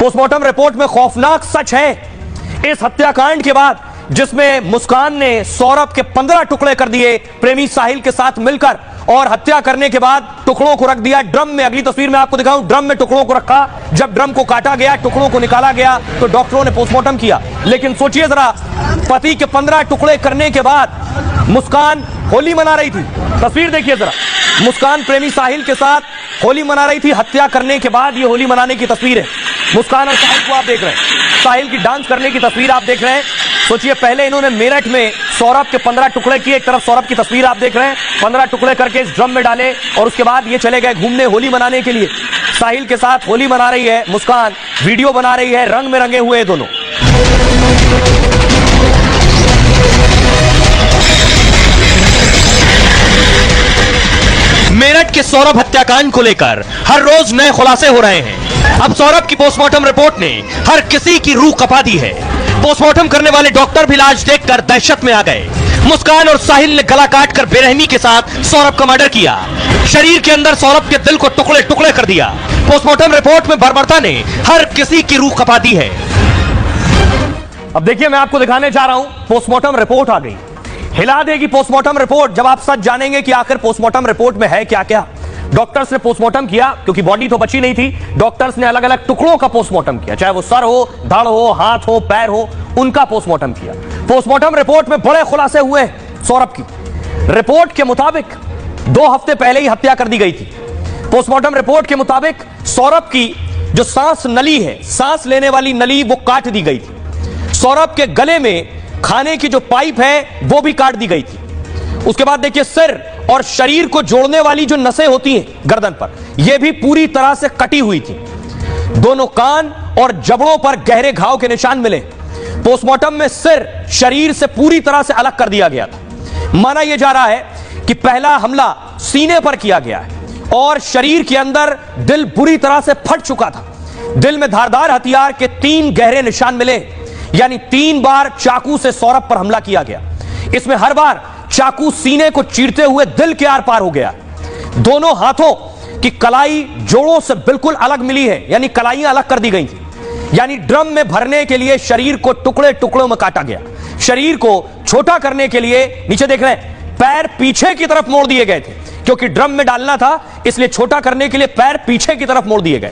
Postmortem report में खौफनाक सच है इस हत्याकांड के बाद, जिसमें मुस्कान ने सौरभ के 15 टुकड़े कर दिए प्रेमी साहिल के साथ मिलकर, और हत्या करने के बाद टुकड़ों को रख दिया ड्रम में। अगली तस्वीर में आपको दिखाऊं, ड्रम में टुकड़ों को रखा। जब ड्रम को काटा गया, टुकड़ों को निकाला गया, तो डॉक्टरों ने पोस्टमार्टम किया। लेकिन सोचिए जरा, पति के 15 टुकड़े करने के बाद मुस्कान होली मना रही थी। तस्वीर देखिए जरा, मुस्कान प्रेमी साहिल के साथ होली मना रही थी। हत्या करने के बाद ये होली मनाने की तस्वीर है। मुस्कान और साहिल को आप देख रहे हैं, साहिल की डांस करने की तस्वीर आप देख रहे हैं। सोचिए, पहले इन्होंने मेरठ में सौरभ के 15 टुकड़े किए। एक तरफ सौरभ की तस्वीर आप देख रहे हैं, 15 टुकड़े करके इस ड्रम में डाले, और उसके बाद ये चले गए घूमने होली मनाने के लिए। साहिल के साथ होली मना रही है मुस्कान, वीडियो बना रही है, रंग में रंगे हुए दोनों। मेरठ के सौरभ हत्याकांड को लेकर हर रोज नए खुलासे हो रहे हैं। अब सौरभ की पोस्टमार्टम रिपोर्ट ने हर किसी की रूह कपा दी है। पोस्टमार्टम करने वाले डॉक्टर भी इलाज देखकर दहशत में आ गए। मुस्कान और साहिल ने गला काटकर बेरहमी के साथ सौरभ का मर्डर किया। शरीर के अंदर सौरभ के दिल को टुकड़े टुकड़े कर दिया। पोस्टमार्टम रिपोर्ट में बर्बरता ने हर किसी की रूह कपा दी है। अब देखिए, मैं आपको दिखाने जा रहा हूं, पोस्टमार्टम रिपोर्ट आ गई। हिला देगी पोस्टमार्टम रिपोर्ट जब आप सच जानेंगे कि आखिर पोस्टमार्टम रिपोर्ट में है क्या क्या। डॉक्टर्स ने पोस्टमार्टम किया, क्योंकि बॉडी तो बची नहीं थी। डॉक्टर्स ने अलग अलग टुकड़ों का पोस्टमार्टम किया, चाहे वो सर हो, धड़ हो, हाथ हो, पैर हो, उनका पोस्टमार्टम किया। पोस्टमार्टम रिपोर्ट में बड़े खुलासे हुए सौरभ की। रिपोर्ट के मुताबिक 2 हफ्ते पहले ही हत्या कर दी गई थी। पोस्टमार्टम रिपोर्ट के मुताबिक सौरभ की जो सांस नली है, सांस लेने वाली नली, वो काट दी गई थी। सौरभ के गले में खाने की जो पाइप है वो भी काट दी गई थी। उसके बाद देखिए, सिर और शरीर को जोड़ने वाली जो नसें होती हैं गर्दन पर, यह भी पूरी तरह से कटी हुई थी। दोनों कान और जबड़ों पर गहरे घाव के निशान मिले। पोस्टमार्टम में सिर शरीर से पूरी तरह से अलग कर दिया गया था। माना यह जा रहा है कि पहला हमला सीने पर किया गया है, और शरीर के अंदर दिल बुरी तरह से फट चुका था। दिल में धारदार हथियार के 3 गहरे निशान मिले, यानी 3 बार चाकू से सौरभ पर हमला किया गया। इसमें हर बार चाकू सीने को चीरते हुए दिल के आर पार हो गया। दोनों हाथों की कलाई जोड़ों से बिल्कुल अलग मिली है, यानी कलाइयां अलग कर दी गई थी। यानी ड्रम में भरने के लिए शरीर को टुकड़े टुकड़ों में काटा गया। शरीर को छोटा करने के लिए, नीचे देख रहे हैं, पैर पीछे की तरफ मोड़ दिए गए थे, क्योंकि ड्रम में डालना था, इसलिए छोटा करने के लिए पैर पीछे की तरफ मोड़ दिए गए।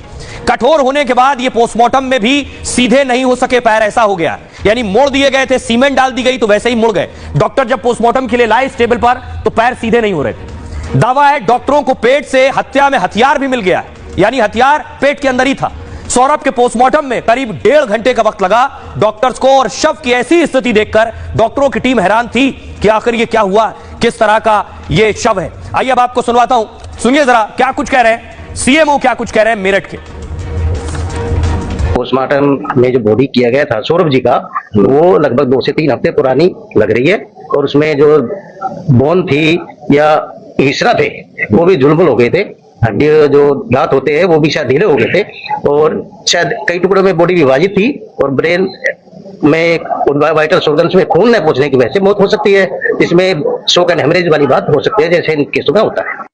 कठोर होने के बाद ये पोस्टमार्टम में भी सीधे नहीं हो सके पैर, ऐसा हो गया। यानी मोड़ दिए गए थे, सीमेंट डाल दी गई तो वैसे ही मुड़ गए। डॉक्टर जब पोस्टमार्टम के लिए लाए इस टेबल पर, तो पैर सीधे नहीं हो रहे थे। दावा है डॉक्टरों को पेट से हत्या में हथियार भी मिल गया, यानी हथियार पेट के अंदर ही था। सौरभ के पोस्टमार्टम में करीब 1.5 घंटे का वक्त लगा डॉक्टर्स को, और शव की ऐसी स्थिति देखकर डॉक्टरों की टीम हैरान थी कि आखिर ये क्या हुआ, किस तरह का ये शव है। आइए अब आपको सुनवाता हूं, सुनिए जरा क्या कुछ कह रहे हैं सीएमओ, क्या कुछ कह रहे हैं मेरठ के। पोस्टमार्टम में जो बॉडी किया गया था सौरभ जी का, वो लगभग 2 से 3 हफ्ते पुरानी लग रही है, और उसमें जो बोन थी या हिस्सा थे वो भी झुलमुल हो गए थे। हड्डी जो दांत होते हैं वो भी शायद ढीले हो गए थे, और शायद कई टुकड़ों में बॉडी विभाजित थी, और ब्रेन में वाइटल ऑर्गन्स में खून न पहुंचने की वजह से मौत हो सकती है। इसमें शॉक एंड हेमरेज वाली बात हो सकती है, जैसे इन केसों में होता है।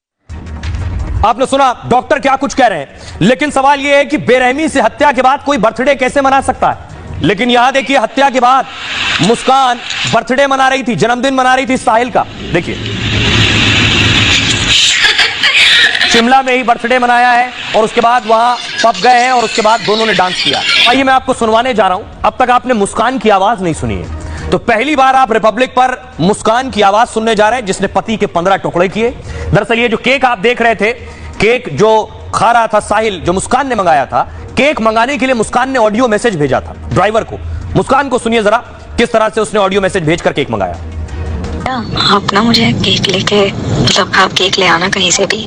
आपने सुना डॉक्टर क्या कुछ कह रहे हैं, लेकिन सवाल यह है कि बेरहमी से हत्या के बाद कोई बर्थडे कैसे मना सकता है। लेकिन यहां देखिए, हत्या के बाद मुस्कान बर्थडे मना रही थी, जन्मदिन मना रही थी साहिल का। देखिए, शिमला में ही बर्थडे मनाया है, और उसके बाद वहां पब गए हैं, और उसके बाद दोनों ने डांस किया। आइए मैं आपको सुनवाने जा रहा हूं, अब तक आपने मुस्कान की आवाज नहीं सुनी है, तो पहली बार आप रिपब्लिक पर मुस्कान की आवाज सुनने जा रहे हैं, जिसने पति के 15 टुकड़े किए। दरअसल ये जो केक आप देख रहे थे, केक जो खा रहा था साहिल, जो मुस्कान ने मंगाया था, केक मंगाने के लिए मुस्कान ने ऑडियो मैसेज भेजा था ड्राइवर को। मुस्कान को सुनिए जरा, किस तरह से उसने ऑडियो मैसेज भेजकर केक मंगाया। आप ना मुझे केक लेके, मतलब आप केक ले आना कहीं से भी,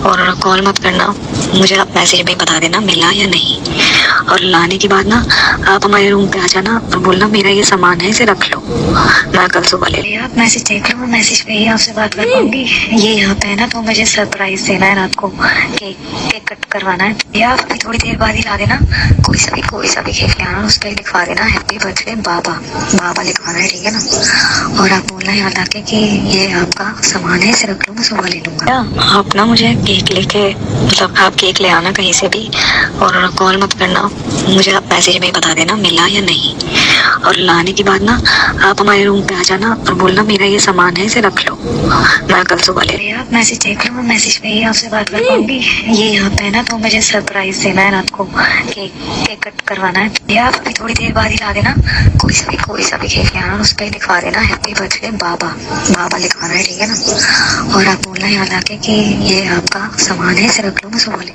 और कॉल मत करना, मुझे आप मैसेज में बता देना मिला या नहीं। और लाने के बाद ना आप हमारे रूम पे आ जाना और बोलना मेरा ये सामान है, इसे रख लो, मैं कल सुबह ले लिया। आप मैसेज देख लो, मैसेज पे ही आपसे बात कर पाऊंगी। ये यहाँ पे है ना, तो मुझे सरप्राइज देना है रात को, केक कट करवाना है, या आप थोड़ी देर बाद ही ला देना। कोई सा भी केक ले आना, उस पर लिखवा देना हैप्पी बर्थडे बाबा, बाबा लिखवाना है, ठीक है ना। और आप बोलना याद जाके कि ये आपका सामान है, इसे रख लो, मैं सुबह ले लूंगा। आप ना मुझे केक लेके, मतलब आप केक ले आना कहीं से भी और कॉल मत करना, मुझे आप मैसेज में बता देना मिला या नहीं। और लाने के बाद ना आप हमारे रूम पे आ जाना और बोलना मेरा ये सामान है, इसे रख लो, मैं कल सुबह ले। आप मैसेज देख लो, मैं मैसेज पे ही आपसे बात कर पाऊंगी। ये यहाँ पे है ना, तो मुझे सरप्राइज देना है रात को, केक कट करवाना है। ये आप अभी थोड़ी देर बाद ही ला देना, कोई सा भी केक लाना, उस पर लिखवा देना हैप्पी बर्थडे बाबा, बाबा लिखवाना है, ठीक है ना। और आप बोलना याद आके कि ये आपका सामान है, इसे रख लो, मैं सुबह ले।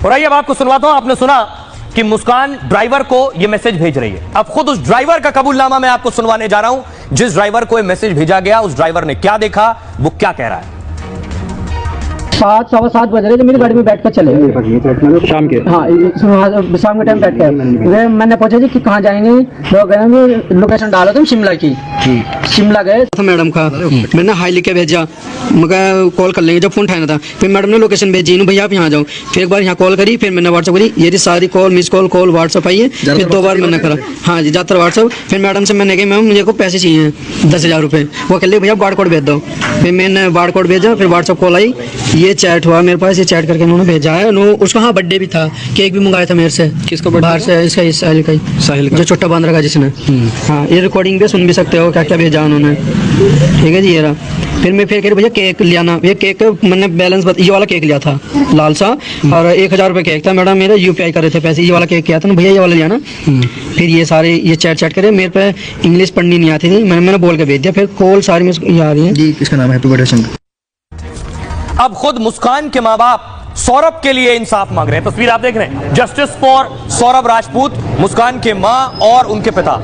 और आइए अब आपको सुनवाता हूं। आपने सुना कि मुस्कान ड्राइवर को यह मैसेज भेज रही है। अब खुद उस ड्राइवर का कबूलनामा मैं आपको सुनवाने जा रहा हूं। जिस ड्राइवर को यह मैसेज भेजा गया, उस ड्राइवर ने क्या देखा, वो क्या कह रहा है। 7:15 बज रहे थे, मेरी गाड़ी में बैठ कर चले शाम के, हाँ शाम के टाइम बैठ कर मैंने पूछा जी कि कहाँ जाएंगे, लोग कह लोकेशन डालो तुम शिमला की। शिमला गए था मैडम का, मैंने हाई लिख के भेजा, मगर कॉल कर लेंगे, जब फोन उठाना था। फिर मैडम ने लोकेशन भेजी, भैया आप यहाँ जाओ। फिर एक बार यहाँ कॉल करी, फिर मैंने व्हाट्सअप करी, ये सारी कॉल मिस कॉल व्हाट्सअप आई है। फिर 2 बार मैंने करा, हाँ जी ज़्यादातर व्हाट्सअप। फिर मैडम से मैंने कहा मैम मुझे को पैसे चाहिए 10,000 रुपये। वो कह ले भैया बार कोड भेज दो। फिर मैंने बार कोड भेजा, फिर व्हाट्सअप कॉल आई, ये चैट हुआ मेरे पास, ये चैट करके उन्होंने भेजा है। उसका हाँ बर्थडे भी था, केक भी मंगाया था मेरे से। किसको बाहर से? इसका साहिल का ही, साहिल जो छोटा बांध रखा जिसने। हाँ ये रिकॉर्डिंग भी सुन भी सकते हो क्या क्या भेजा उन्होंने, ठीक है जी। ये रहा। फिर मैं फिर कह रही भैया केक ले आना। ये केक मैंने बैलेंस ये वाला केक लिया था लाल सा, और 1,000 रुपये केक था। मैडम मेरा UPI कर रहे थे पैसे, ये वाला केक किया था ना भैया, ये वाला लिया ना। फिर ये सारे ये चैट करे, मेरे पे इंग्लिश पढ़नी नहीं आती थी, मैंने बोल के भेज दिया। फिर कॉल सारी में आ रही है जी। इसका नाम है हैप्पी बर्थडे। अब खुद मुस्कान के माँ बाप सौरभ के लिए इंसाफ मांग रहे हैं। तस्वीर आप देख रहे हैं, जस्टिस फॉर सौरभ राजपूत, मुस्कान के माँ और उनके पिता।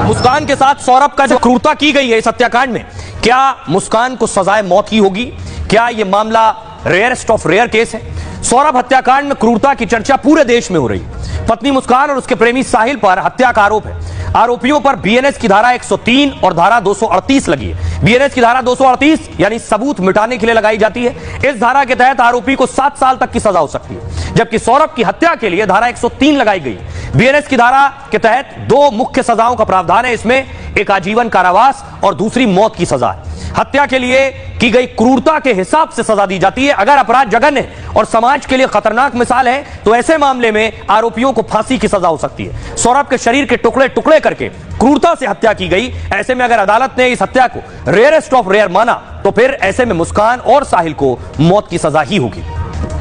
मुस्कान के साथ सौरभ का जो क्रूरता की गई है इस हत्याकांड में, क्या मुस्कान को सजाए मौत ही होगी? क्या यह मामला रेयरेस्ट ऑफ रेयर केस है? सौरभ हत्याकांड में क्रूरता की चर्चा पूरे देश में हो रही है। पत्नी मुस्कान और उसके प्रेमी साहिल पर हत्या का आरोप है। आरोपियों पर बीएनएस की धारा 103 और धारा 238 लगी है। बीएनएस की धारा 238 यानी सबूत मिटाने के लिए लगाई जाती है। इस धारा के तहत आरोपी को 7 साल तक की सजा हो सकती है, जबकि सौरभ की हत्या के लिए धारा 103 लगाई गई। बीएनएस की धारा के तहत 2 मुख्य सजाओं का प्रावधान है। इसमें एक आजीवन कारावास और दूसरी मौत की सजा है। हत्या के लिए की गई क्रूरता के हिसाब से सजा दी जाती है। अगर अपराध जघन्य और समाज के लिए खतरनाक मिसाल है तो ऐसे मामले में आरोपियों को फांसी की सजा हो सकती है। सौरभ के शरीर के टुकड़े टुकड़े करके क्रूरता से हत्या की गई। ऐसे में अगर अदालत ने इस हत्या को रेयरेस्ट ऑफ रेयर माना तो फिर ऐसे में मुस्कान और साहिल को मौत की सजा ही होगी।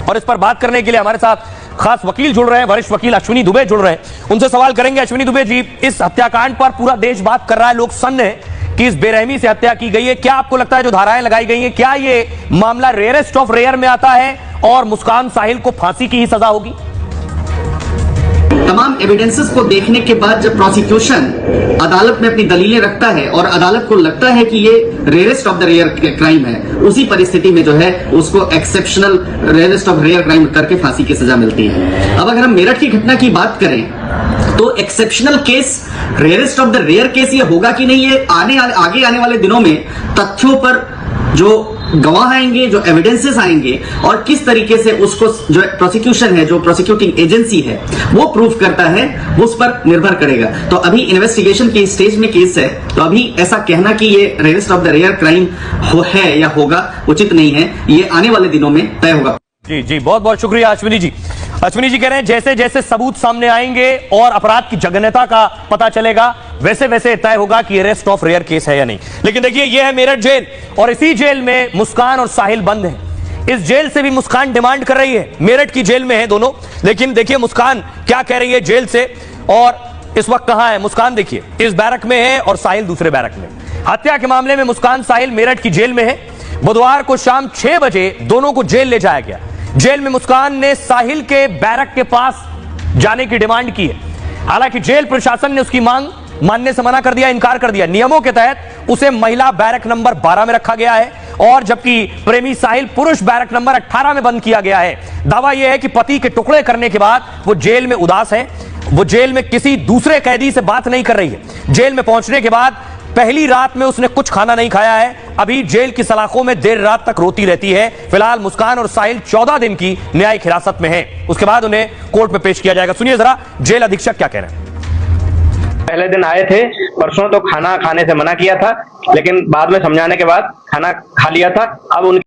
और इस पर बात करने के लिए हमारे साथ खास वकील जुड़ रहे हैं, वरिष्ठ वकील अश्विनी दुबे जुड़ रहे हैं। उनसे सवाल करेंगे। अश्विनी दुबे जी, इस हत्याकांड पर पूरा देश बात कर रहा है, लोग सन्न है कि इस बेरहमी से हत्या की गई है। क्या आपको लगता है जो धाराएं लगाई गई हैं, क्या ये मामला रेयरेस्ट ऑफ रेयर में आता है और मुस्कान साहिल को फांसी की ही सजा होगी? तमाम एविडेंसेस को देखने के बाद जब प्रोसिक्यूशन अदालत में अपनी दलीलें रखता है और अदालत को लगता है कि ये rarest of the rare crime है, उसी परिस्थिति में जो है उसको exceptional rarest of rare crime करके फांसी की सजा मिलती है। अब अगर हम मेरठ की घटना की बात करें तो exceptional case rarest of the rare case ये होगा कि नहीं, ये आगे आने वाले दिनों में तथ्यों पर जो गवाह आएंगे, जो एविडेंसेस आएंगे और किस तरीके से उसको जो प्रोसिक्यूशन है, जो प्रोसिक्यूटिंग एजेंसी है वो प्रूव करता है, उस पर निर्भर करेगा। तो अभी इन्वेस्टिगेशन की स्टेज में केस है, तो अभी ऐसा कहना कि ये rarest of the rare crime है या होगा उचित नहीं है। ये आने वाले दिनों में तय होगा। जी जी, बहुत बहुत शुक्रिया अश्विनी जी। अश्विनी जी कह रहे हैं जैसे जैसे सबूत सामने आएंगे और अपराध की जघन्यता का पता चलेगा वैसे वैसे तय होगा कि रेयरेस्ट ऑफ रेयर केस है या नहीं। लेकिन देखिए, यह है मेरठ जेल और इसी जेल में मुस्कान और साहिल बंद हैं। इस जेल से भी मुस्कान डिमांड कर रही है। मेरठ की जेल में है दोनों, लेकिन देखिए मुस्कान क्या कह रही है जेल से और इस वक्त कहां है। मुस्कान देखिए इस बैरक में है और साहिल दूसरे बैरक में। हत्या के मामले में मुस्कान साहिल मेरठ की जेल में है। बुधवार को शाम 6 बजे दोनों को जेल ले जाया गया। जेल में मुस्कान ने साहिल के बैरक के पास जाने की डिमांड की है। हालांकि जेल प्रशासन ने उसकी मांग मानने से मना कर दिया, इनकार कर दिया। नियमों के तहत उसे महिला बैरक नंबर 12 में रखा गया है और जबकि प्रेमी साहिल पुरुष बैरक नंबर 18 में बंद किया गया है। दावा यह है कि पति के टुकड़े करने के बाद वो जेल में उदास है। वो जेल में किसी दूसरे कैदी से बात नहीं कर रही है। जेल में पहुंचने के बाद पहली रात में उसने कुछ खाना नहीं खाया है। अभी जेल की सलाखों में देर रात तक रोती रहती है। फिलहाल मुस्कान और साहिल 14 दिन की न्यायिक हिरासत में है। उसके बाद उन्हें कोर्ट में पेश किया जाएगा। सुनिए जरा जेल अधीक्षक क्या कह रहे हैं। पहले दिन आए थे, परसों तो खाना खाने से मना किया था, लेकिन बाद में समझाने के बाद खाना खा लिया था। अब उनकी